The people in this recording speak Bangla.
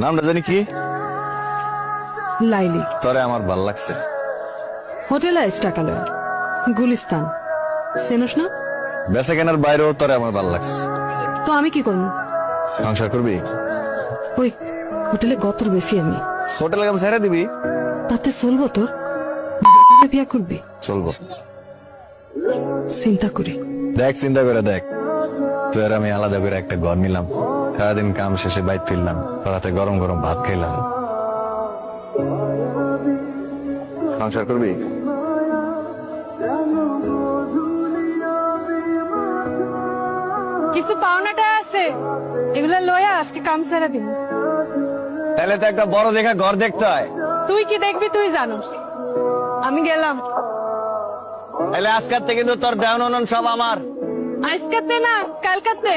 নামটা জানি কি? লাইলি। তোরে আমার ভাল লাগছে। হোটেল আইস টাকালয়, গুলিস্তান। চেনস না? বেচা কেনার বাইরেও তোরে আমার ভাল লাগছে। তো আমি কি করবো? সংসার করবি? ওই হোটেলে গতর বেশি আমি। হোটেলের কাছে ছেড়ে দিবি? তাতে চলবো তোর? বিয়া করবি? চলবো। চিন্তা করি। দেখ, চিন্তা করে দেখ, তুই আর আমি আলাদা করে একটা ঘর নিলাম, সারাদিন কাম শেষে বাইক ফিরলাম, রাতে গরম গরম ভাত খাইলাম। সংসার করবি? কিছু পাওনাটা আছে, এগুলো লয়া আজকে কাম সারা দিন। তাহলে তো একটা বড় দেখা ঘর দেখতে হয়। তুই কি দেখবি তুই জানো। আমি গেলাম। তাহলে আজকের থেকে কিন্তু তোর দেওয়ান সব আমার। আজকাতে না কালকাতে।